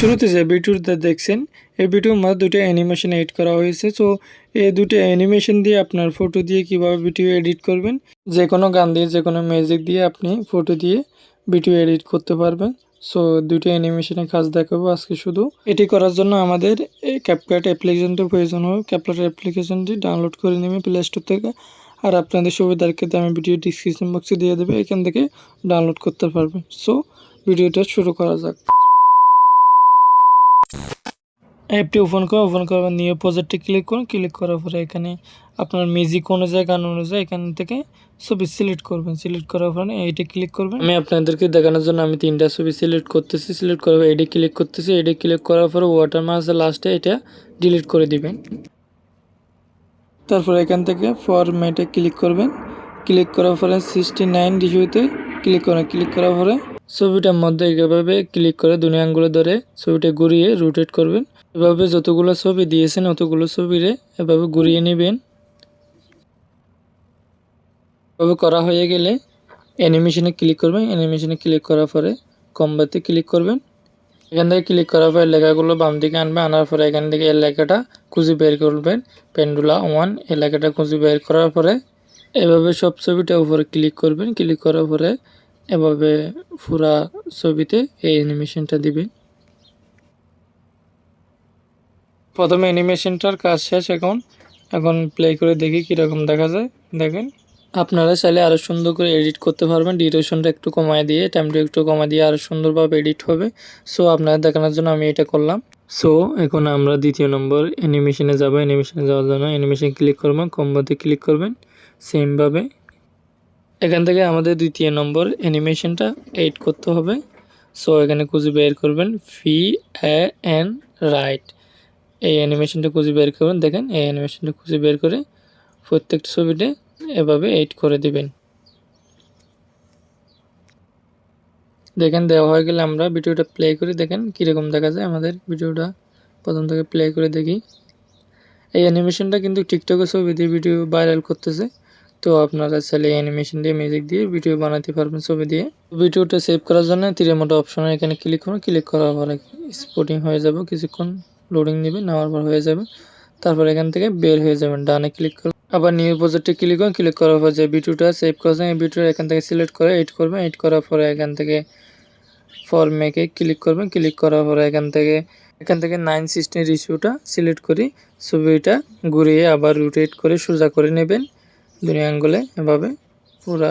শুরুতে যে ভিডিওটা দেখছেন এই ভিডিওর মধ্যে দুটো অ্যানিমেশন এড করা হয়েছে। সো এই দুটো অ্যানিমেশন দিয়ে আপনার ফটো দিয়ে কিভাবে ভিডিও এডিট করবেন, যে কোনো গান দিয়ে যে কোনো মিউজিক দিয়ে আপনি ফটো দিয়ে ভিডিও এডিট করতে পারবেন। সো দুটো অ্যানিমেশনের কাজ দেখাবো আজকে। শুধু এটি করার জন্য আমাদের এই ক্যাপকাট অ্যাপ্লিকেশনটির প্রয়োজন হবে। ক্যাপকাট অ্যাপ্লিকেশনটি ডাউনলোড করে নেবেন প্লে স্টোর থেকে, আর আপনাদের সুবিধার্থে আমি ভিডিও ডিসক্রিপশন বক্সে দিয়ে দেবো, এখান থেকে ডাউনলোড করতে পারবেন। সো ভিডিওটা শুরু করা যাক। অ্যাপটি ওপেন করবেন, নিয়ে প্রজেক্টে ক্লিক করুন। ক্লিক করার পরে এখানে আপনার মিউজিক অনুযায়ী গান অনুযায়ী এখান থেকে ছবি সিলেক্ট করবেন। সিলেক্ট করার পরে এইটা ক্লিক করবেন। আমি আপনাদেরকে দেখানোর জন্য আমি 3টা ছবি সিলেক্ট করতেছি। সিলেক্ট করার পরে এডি ক্লিক করতেছি। এডি ক্লিক করার পরে ওয়াটারমার্ক লাস্টে এটা ডিলিট করে দিবেন। তারপর এখান থেকে ফরম্যাটে ক্লিক করবেন। ক্লিক করার পরে 69 ডিজিটে ক্লিক করেন। ক্লিক করার পরে ছবিটার মধ্যে এভাবে ক্লিক করে দুনিয়া আঙ্গুলে ধরে ছবিটা ঘুরিয়ে রোটেট করবেন। এভাবে যতগুলো ছবি দিয়েছেন অতগুলো ছবিরে এভাবে ঘুরিয়ে নেবেন। এভাবে করা হয়ে গেলে অ্যানিমেশনে ক্লিক করবেন। অ্যানিমেশনে ক্লিক করার পরে কম্বোতে ক্লিক করবেন। এখান থেকে ক্লিক করার পরে লেখাগুলো বাম দিকে আনবে। আনার পরে এখান থেকে এই লেখাটা খুঁজে বের করবেন, পেন্ডুলা1 এই লেখাটা খুঁজে বের করার পরে এভাবে সব ছবিটা উপরে ক্লিক করবেন। ক্লিক করার পরে এভাবে পুরা ছবিতে এই অ্যানিমেশনটা দিবেন। প্রথমে অ্যানিমেশনটার কাজ শেষ। এখন প্লে করে দেখি কীরকম দেখা যায়। দেখেন, আপনারা চাইলে আরও সুন্দর করে এডিট করতে পারবেন। ডিউরেশনটা একটু কমায় দিয়ে, টাইমটা একটু কমায় দিয়ে আরও সুন্দরভাবে এডিট হবে। সো আপনারা দেখানোর জন্য আমি এটা করলাম। সো এখন আমরা দ্বিতীয় নম্বর অ্যানিমেশনে যাব। অ্যানিমেশনে যাওয়ার জন্য অ্যানিমেশন ক্লিক করবেন, কম্বোতে ক্লিক করবেন। সেমভাবে এখান থেকে আমাদের দ্বিতীয় নম্বর অ্যানিমেশনটা এড করতে হবে। সো এখানে খুঁজে বের করবেন VAN রাইট, এই অ্যানিমেশনটা খুঁজে বের করবেন। দেখেন এই অ্যানিমেশনটা খুঁজে বের করে প্রত্যেকটা ছবিতে এভাবে এড করে দিবেন। দেখেন দেওয়া হয়ে গেলে আমরা ভিডিওটা প্লে করে দেখেন কীরকম দেখা যায়। আমাদের ভিডিওটা প্রথম থেকে প্লে করে দেখি। এই অ্যানিমেশনটা কিন্তু টিকটকে ছবি দিয়ে ভিডিও ভাইরাল করতেছে। তো আপনারা চাইলে অ্যানিমেশন দিয়ে মিউজিক দিয়ে ভিডিও বানাতে পারবেন ছবি দিয়ে। ভিডিওটা সেভ করার জন্য তীরের মতো অপশনে এখানে ক্লিক করুন। ক্লিক করার পরে স্পটিং হয়ে যাবে, কিছুক্ষণ লোডিং নেবে, নেওয়ার পর হয়ে যাবে। তারপর এখান থেকে বের হয়ে যাবেন, ডানে ক্লিক করুন। আবার নিউ প্রজেক্টে ক্লিক করুন। ক্লিক করার পর যে ভিডিওটা সেভ করেছেন এই ভিডিওটা এখান থেকে সিলেক্ট করে এড করবেন। এড করার পরে এখান থেকে ফরম্যাটে ক্লিক করবেন। ক্লিক করার পরে এখান থেকে 9:16 রেশিওটা সিলেক্ট করে ছবিটা ঘুরিয়ে আবার রোটেট করে সোজা করে নেবেন দুনিয়া আঙ্গুলে, এভাবে পুরা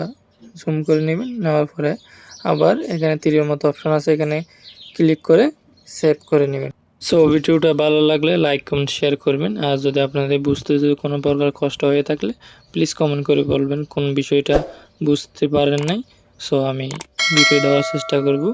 জুম করে নেবেন। নেওয়ার পরে আবার এখানে তীরের মতো অপশন আছে, এখানে ক্লিক করে সেভ করে নেবেন। সো ভিডিওটা ভালো লাগলে লাইক কমেন্ট শেয়ার করবেন। আর যদি আপনাদের বুঝতে যদি কোনো প্রকার কষ্ট হয়ে থাকলে প্লিজ কমেন্ট করে বলবেন কোন বিষয়টা বুঝতে পারেন নাই। সো আমি ভিডিও দেওয়ার চেষ্টা করব।